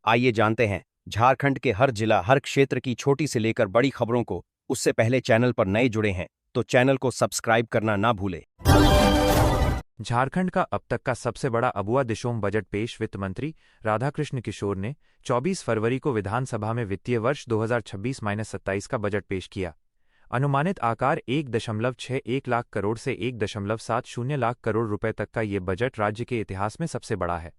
आइए जानते हैं झारखंड के हर जिला हर क्षेत्र की छोटी से लेकर बड़ी खबरों को। उससे पहले चैनल पर नए जुड़े हैं तो चैनल को सब्सक्राइब करना ना भूले। झारखंड का अब तक का सबसे बड़ा अबुआ दिशोम बजट पेश वित्त मंत्री राधाकृष्ण किशोर ने 24 फरवरी को विधानसभा में वित्तीय वर्ष 2026-27 का बजट पेश किया। अनुमानित आकार 1.61 लाख करोड़ से 1.70 लाख करोड़ रुपए तक का ये बजट राज्य के इतिहास में सबसे बड़ा है।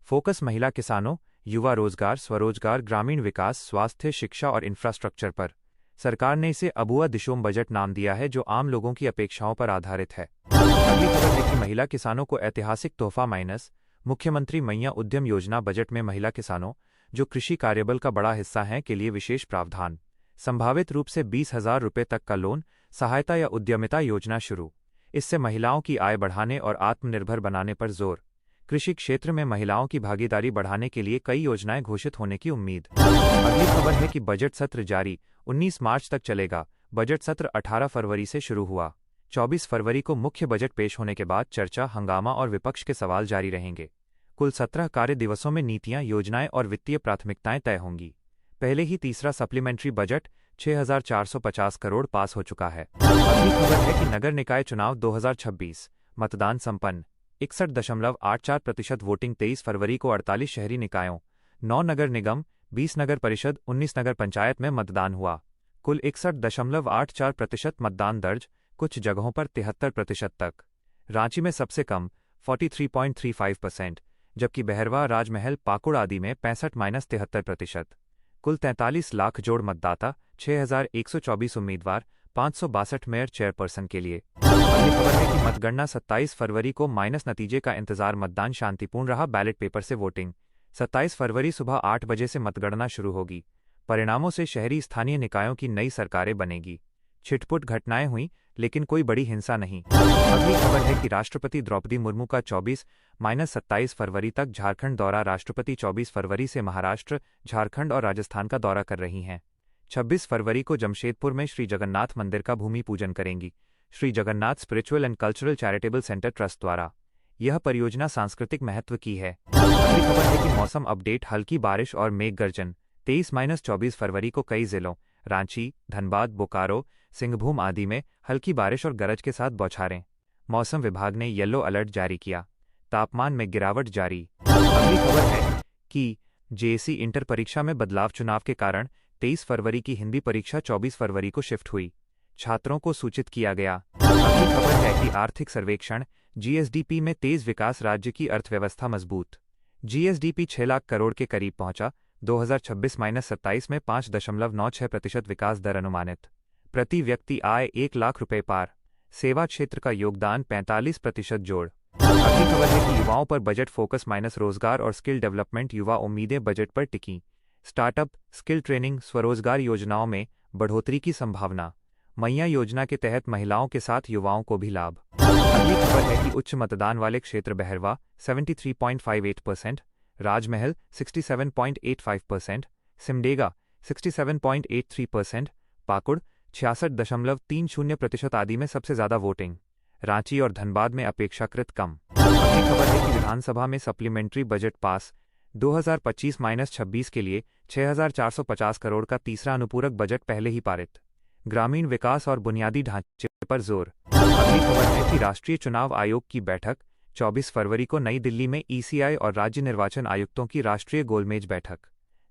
फोकस महिला किसानों, युवा रोजगार, स्वरोजगार, ग्रामीण विकास, स्वास्थ्य, शिक्षा और इंफ्रास्ट्रक्चर पर। सरकार ने इसे अबुआ दिशोम बजट नाम दिया है, जो आम लोगों की अपेक्षाओं पर आधारित है। अगली खबर है कि महिला किसानों को ऐतिहासिक तोहफा माइनस मुख्यमंत्री मैया उद्यम योजना। बजट में महिला किसानों, जो कृषि कार्यबल का बड़ा हिस्सा हैं, के लिए विशेष प्रावधान। संभावित रूप से 20,000 रुपये तक का लोन, सहायता या उद्यमिता योजना शुरू। इससे महिलाओं की आय बढ़ाने और आत्मनिर्भर बनाने पर जोर। कृषि क्षेत्र में महिलाओं की भागीदारी बढ़ाने के लिए कई योजनाएं घोषित होने की उम्मीद। अगली खबर है कि बजट सत्र जारी, 19 मार्च तक चलेगा। बजट सत्र 18 फरवरी से शुरू हुआ। 24 फरवरी को मुख्य बजट पेश होने के बाद चर्चा, हंगामा और विपक्ष के सवाल जारी रहेंगे। कुल 17 कार्य दिवसों में नीतियां, योजनाएं और वित्तीय प्राथमिकताएं तय होंगी। पहले ही तीसरा सप्लीमेंट्री बजट 6,450 करोड़ पास हो चुका है। अगली खबर है कि नगर निकाय चुनाव 2026 मतदान संपन्न, 61.84% वोटिंग। 23 फरवरी को 48 शहरी निकायों, 9 नगर निगम, 20 नगर परिषद, 19 नगर पंचायत में मतदान हुआ। कुल 61.84% मतदान दर्ज, कुछ जगहों पर 73% तक। रांची में सबसे कम 43.35%, जबकि बहरवा, राजमहल, पाकुड़ आदि में 65-73%। कुल 43 लाख जोड़ मतदाता, 6,124 उम्मीदवार, 562 मेयर चेयरपर्सन के लिए। अगली खबर है कि मतगणना 27 फरवरी को माइनस नतीजे का इंतजार। मतदान शांतिपूर्ण रहा। बैलेट पेपर से वोटिंग। 27 फरवरी सुबह 8 बजे से मतगणना शुरू होगी। परिणामों से शहरी स्थानीय निकायों की नई सरकारें बनेगी। छिटपुट घटनाएं हुई, लेकिन कोई बड़ी हिंसा नहीं। अगली खबर है कि राष्ट्रपति द्रौपदी मुर्मू का 24-27 फरवरी तक झारखंड दौरा। राष्ट्रपति 24 फरवरी से महाराष्ट्र, झारखंड और राजस्थान का दौरा कर रही हैं। 26 फरवरी को जमशेदपुर में श्री जगन्नाथ मंदिर का भूमि पूजन करेंगी। Shri Jagannath spiritual and cultural charitable centre trust द्वारा यह परियोजना सांस्कृतिक महत्व की है। अगली खबर है कि मौसम अपडेट, हल्की बारिश और मेघ गर्जन। 23-24 फरवरी को कई जिलों रांची, धनबाद, बोकारो, सिंहभूम आदि में हल्की बारिश और गरज के साथ बौछारें। मौसम विभाग ने येलो अलर्ट जारी किया। तापमान में गिरावट जारी। अगली खबर है कि जेएससी इंटर परीक्षा में बदलाव। चुनाव के कारण 23 फरवरी की हिंदी परीक्षा 24 फरवरी को शिफ्ट हुई। छात्रों को सूचित किया गया। अगली खबर है कि आर्थिक सर्वेक्षण, जीएसडीपी में तेज विकास। राज्य की अर्थव्यवस्था मजबूत। जीएसडीपी 6 लाख करोड़ के करीब पहुंचा। 2026-27 में 5.96% विकास दर अनुमानित। प्रति व्यक्ति आय 1 लाख रुपए पार। सेवा क्षेत्र का योगदान 45% जोड़। अगली खबर है कि युवाओं पर बजट फोकस माइनस रोजगार और स्किल डेवलपमेंट। युवा उम्मीदें बजट पर टिकी। स्टार्टअप, स्किल ट्रेनिंग, स्वरोजगार योजनाओं में बढ़ोतरी की संभावना। मैया योजना के तहत महिलाओं के साथ युवाओं को भी लाभ। अगली खबर है कि उच्च मतदान वाले क्षेत्र बहरवा 73.58%, राजमहल 67.85%, सिमडेगा 67.83%, पाकुड़ 66.30% आदि में सबसे ज्यादा वोटिंग। रांची और धनबाद में अपेक्षाकृत कम। अगली खबर है कि विधानसभा में सप्लीमेंट्री बजट पास। 2025-26 के लिए 6,450 करोड़ का तीसरा अनुपूरक बजट पहले ही पारित। ग्रामीण विकास और बुनियादी ढांचे पर जोर। अगली खबर है कि राष्ट्रीय चुनाव आयोग की बैठक। 24 फरवरी को नई दिल्ली में ईसीआई और राज्य निर्वाचन आयुक्तों की राष्ट्रीय गोलमेज बैठक।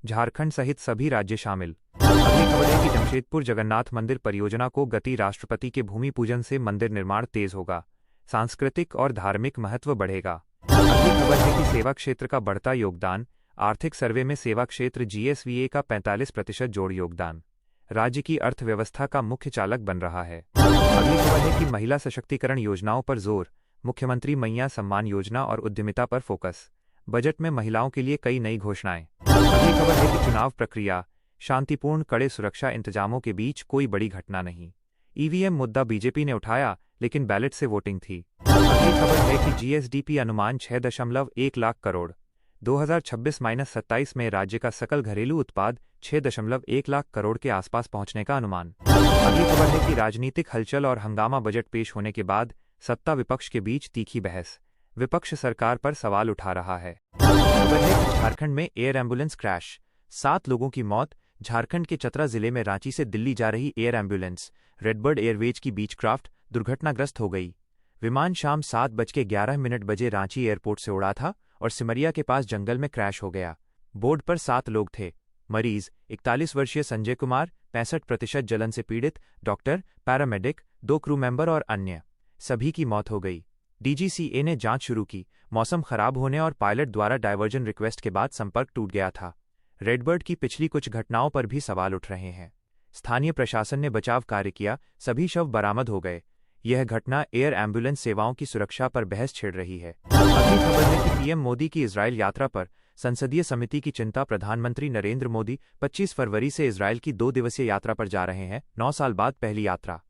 झारखंड सहित सभी राज्य शामिल। अगली खबर है कि जमशेदपुर जगन्नाथ मंदिर परियोजना को गति। राष्ट्रपति के भूमि पूजन से मंदिर निर्माण तेज होगा। सांस्कृतिक और धार्मिक महत्व बढ़ेगा। अगली खबर है कि सेवा क्षेत्र का बढ़ता योगदान। आर्थिक सर्वे में सेवा क्षेत्र जीएसवीए का 45% जोड़ योगदान। राज्य की अर्थव्यवस्था का मुख्य चालक बन रहा है। अगली खबर है कि महिला सशक्तिकरण योजनाओं पर जोर। मुख्यमंत्री मैया सम्मान योजना और उद्यमिता पर फोकस। बजट में महिलाओं के लिए कई नई घोषणाएं। अगली खबर है कि चुनाव प्रक्रिया शांतिपूर्ण, कड़े सुरक्षा इंतजामों के बीच कोई बड़ी घटना नहीं। ईवीएम मुद्दा बीजेपी ने उठाया, लेकिन बैलेट से वोटिंग थी। अगली खबर है कि जीएसडीपी अनुमान 6.1 लाख करोड़। 2026-27 में राज्य का सकल घरेलू उत्पाद 6.1 लाख करोड़ के आसपास पहुंचने का अनुमान। अगली खबर है कि राजनीतिक हलचल और हंगामा। बजट पेश होने के बाद सत्ता विपक्ष के बीच तीखी बहस। विपक्ष सरकार पर सवाल उठा रहा है। खबर है कि झारखंड में एयर एम्बुलेंस क्रैश, 7 लोगों की मौत। झारखंड के चतरा जिले में रांची से दिल्ली जा रही एयर एम्बुलेंस रेडबर्ड एयरवेज की बीचक्राफ्ट दुर्घटनाग्रस्त हो गई। विमान शाम 7:11 बजे रांची एयरपोर्ट से उड़ा था और सिमरिया के पास जंगल में क्रैश हो गया। बोर्ड पर 7 लोग थे। मरीज 41 वर्षीय संजय कुमार, 65% जलन से पीड़ित, डॉक्टर, पैरामेडिक, 2 क्रू मेंबर और अन्य, सभी की मौत हो गई। डीजीसीए ने जांच शुरू की। मौसम खराब होने और पायलट द्वारा डायवर्जन रिक्वेस्ट के बाद संपर्क टूट गया था। रेडबर्ड की पिछली कुछ घटनाओं पर भी सवाल उठ रहे हैं। स्थानीय प्रशासन ने बचाव कार्य किया, सभी शव बरामद हो गए। यह घटना एयर एम्बुलेंस सेवाओं की सुरक्षा पर बहस छेड़ रही है। अगली खबर है कि पीएम मोदी की इजरायल यात्रा पर संसदीय समिति की चिंता। प्रधानमंत्री नरेंद्र मोदी 25 फरवरी से इजरायल की 2 दिवसीय यात्रा पर जा रहे हैं। 9 साल बाद पहली यात्रा।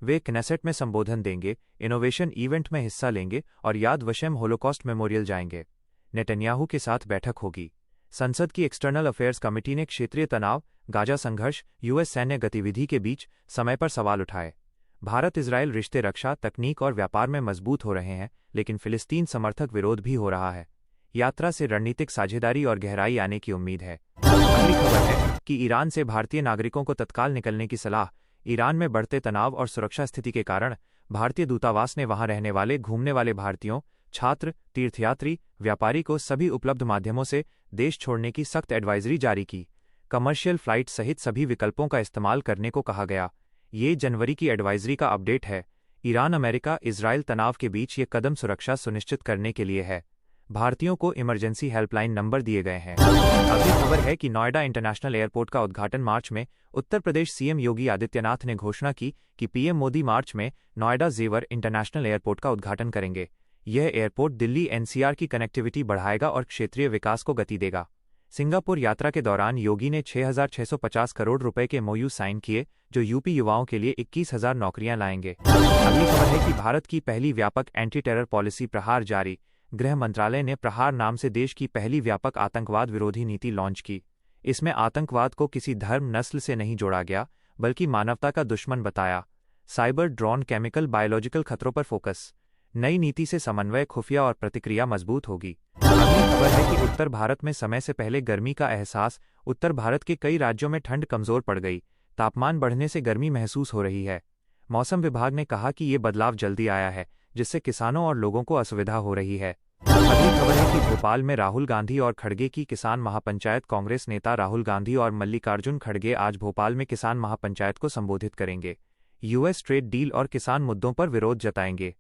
वे क्नेसेट में संबोधन देंगे, इनोवेशन इवेंट में हिस्सा लेंगे और याद वशेम होलोकॉस्ट मेमोरियल जाएंगे। नेतन्याहू के साथ बैठक होगी। संसद की एक्सटर्नल अफेयर्स कमेटी ने क्षेत्रीय तनाव, गाजा संघर्ष, यूएस सैन्य गतिविधि के बीच समय पर सवाल उठाए। भारत इजरायल रिश्ते रक्षा, तकनीक और व्यापार में मजबूत हो रहे हैं, लेकिन फिलिस्तीन समर्थक विरोध भी हो रहा है। यात्रा से रणनीतिक साझेदारी और गहराई आने की उम्मीद है। अगली खबर है कि ईरान से भारतीय नागरिकों को तत्काल निकलने की सलाह। ईरान में बढ़ते तनाव और सुरक्षा स्थिति के कारण भारतीय दूतावास ने वहां रहने वाले, घूमने वाले भारतीयों, छात्र, तीर्थयात्री, व्यापारी को सभी उपलब्ध माध्यमों से देश छोड़ने की सख्त एडवाइजरी जारी की। कमर्शियल फ्लाइट सहित सभी विकल्पों का इस्तेमाल करने को कहा गया। ये जनवरी की एडवाइजरी का अपडेट है। ईरान अमेरिका इजरायल तनाव के बीच ये कदम सुरक्षा सुनिश्चित करने के लिए है। भारतीयों को इमरजेंसी हेल्पलाइन नंबर दिए गए हैं। अगली खबर है कि नोएडा इंटरनेशनल एयरपोर्ट का उद्घाटन मार्च में। उत्तर प्रदेश सीएम योगी आदित्यनाथ ने घोषणा की कि पीएम मोदी मार्च में नोएडा जेवर इंटरनेशनल एयरपोर्ट का उद्घाटन करेंगे। यह एयरपोर्ट दिल्ली एनसीआर की कनेक्टिविटी बढ़ाएगा और क्षेत्रीय विकास को गति देगा। सिंगापुर यात्रा के दौरान योगी ने 6,650 करोड़ रुपए के एमओयू साइन किए, जो यूपी युवाओं के लिए 21,000 नौकरियां लाएंगे। अगली खबर है कि भारत की पहली व्यापक एंटी टेरर पॉलिसी प्रहार जारी। गृह मंत्रालय ने प्रहार नाम से देश की पहली व्यापक आतंकवाद विरोधी नीति लॉन्च की। इसमें आतंकवाद को किसी धर्म, नस्ल से नहीं जोड़ा गया, बल्कि मानवता का दुश्मन बताया। साइबर, ड्रोन, केमिकल, बायोलॉजिकल खतरों पर फोकस। नई नीति से समन्वय, खुफिया और प्रतिक्रिया मजबूत होगी। अगली खबर है कि उत्तर भारत में समय से पहले गर्मी का एहसास। उत्तर भारत के कई राज्यों में ठंड कमजोर पड़ गई। तापमान बढ़ने से गर्मी महसूस हो रही है। मौसम विभाग ने कहा कि ये बदलाव जल्दी आया है, जिससे किसानों और लोगों को असुविधा हो रही है। अगली खबर है कि भोपाल में राहुल गांधी और खड़गे की किसान महापंचायत। कांग्रेस नेता राहुल गांधी और मल्लिकार्जुन खड़गे आज भोपाल में किसान महापंचायत को संबोधित करेंगे। यूएस ट्रेड डील और किसान मुद्दों पर विरोध जताएंगे।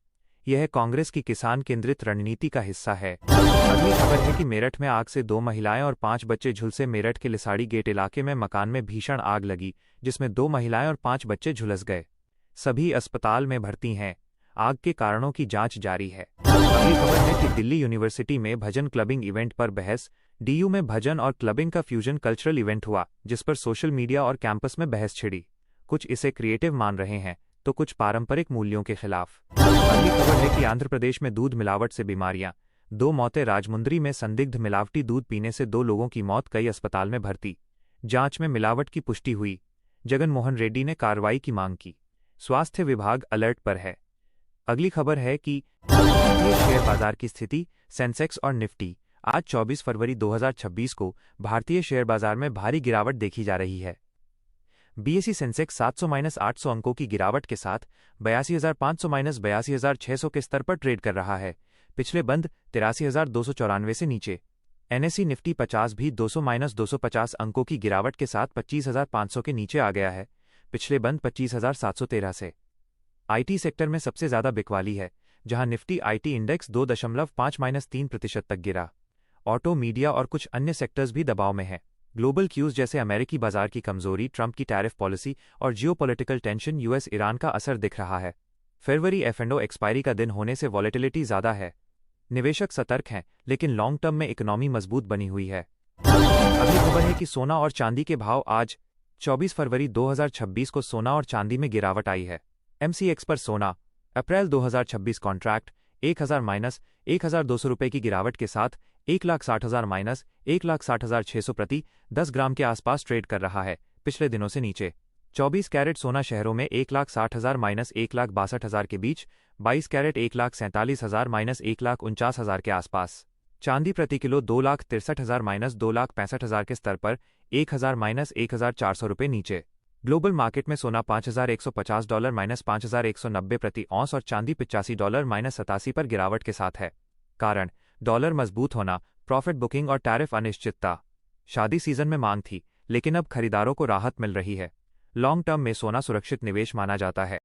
यह कांग्रेस की किसान केंद्रित रणनीति का हिस्सा है। अगली खबर है कि मेरठ में आग से 2 महिलाएं और 5 बच्चे झुलसे। मेरठ के लिसाड़ी गेट इलाके में मकान में भीषण आग लगी, जिसमें 2 महिलाएं और 5 बच्चे झुलस गए। सभी अस्पताल में भर्ती हैं। आग के कारणों की जांच जारी है। अगली खबर है कि दिल्ली यूनिवर्सिटी में भजन क्लबिंग इवेंट पर बहस। डीयू में भजन और क्लबिंग का फ्यूजन कल्चरल इवेंट हुआ, जिस पर सोशल मीडिया और कैंपस में बहस छिड़ी। कुछ इसे क्रिएटिव मान रहे हैं, तो कुछ पारंपरिक मूल्यों के खिलाफ। अगली खबर है कि आंध्र प्रदेश में दूध मिलावट से बीमारियां। 2 मौतें। राजमुंद्री में संदिग्ध मिलावटी दूध पीने से 2 लोगों की मौत, कई अस्पताल में भर्ती। जांच में मिलावट की पुष्टि हुई। जगन मोहन रेड्डी ने कार्रवाई की मांग की। स्वास्थ्य विभाग अलर्ट पर है। अगली खबर है कि भारतीय शेयर बाजार की स्थिति। सेंसेक्स और निफ्टी। आज 24 फरवरी 2026 को भारतीय शेयर बाजार में भारी गिरावट देखी जा रही है। बीएसई सेंसेक्स 700-800 अंकों की गिरावट के साथ 82,500-82,600 के स्तर पर ट्रेड कर रहा है। पिछले बंद 83,294 से नीचे। एनएसई निफ्टी 50 भी 200-250 अंकों की गिरावट के साथ 25,500 के नीचे आ गया है। पिछले बंद 25,713 से। आईटी सेक्टर में सबसे ज्यादा बिकवाली है, जहां निफ्टी आईटी इंडेक्स 2.5-3% तक गिरा। ऑटो, मीडिया और कुछ अन्य सेक्टर्स भी दबाव में हैं। ग्लोबल क्यूज जैसे अमेरिकी बाजार की कमजोरी, ट्रंप की टैरिफ पॉलिसी और जियोपॉलिटिकल टेंशन, यूएस ईरान का असर दिख रहा है। फरवरी एफ&ओ एक्सपायरी का दिन होने से वॉलेटिलिटी ज्यादा है। निवेशक सतर्क हैं, लेकिन लॉन्ग टर्म में इकोनॉमी मजबूत बनी हुई है। अगली खबर है कि सोना और चांदी के भाव। आज 24 फरवरी 2026 को सोना और चांदी में गिरावट आई है। एमसीएक्स पर सोना अप्रैल 2026 कॉन्ट्रैक्ट 1,000-1,200 रुपये की गिरावट के साथ 1,60,000-1,60,600 प्रति 10 ग्राम के आसपास ट्रेड कर रहा है, पिछले दिनों से नीचे। 24 कैरेट सोना शहरों में 1,60,000-1,62,000 के बीच, 22 कैरेट 1,47,000-1,49,000 के आसपास। चांदी प्रति किलो 2,63,000 - 2,65,000 के स्तर पर 1,000 - 1,400 रुपये नीचे। ग्लोबल मार्केट में सोना $5,150 - 5,190 प्रति औंस और चांदी $85 - 87 पर गिरावट के साथ है। कारण डॉलर मजबूत होना, प्रॉफिट बुकिंग और टैरिफ अनिश्चितता। शादी सीजन में मांग थी, लेकिन अब खरीदारों को राहत मिल रही है। लॉन्ग टर्म में सोना सुरक्षित निवेश माना जाता है।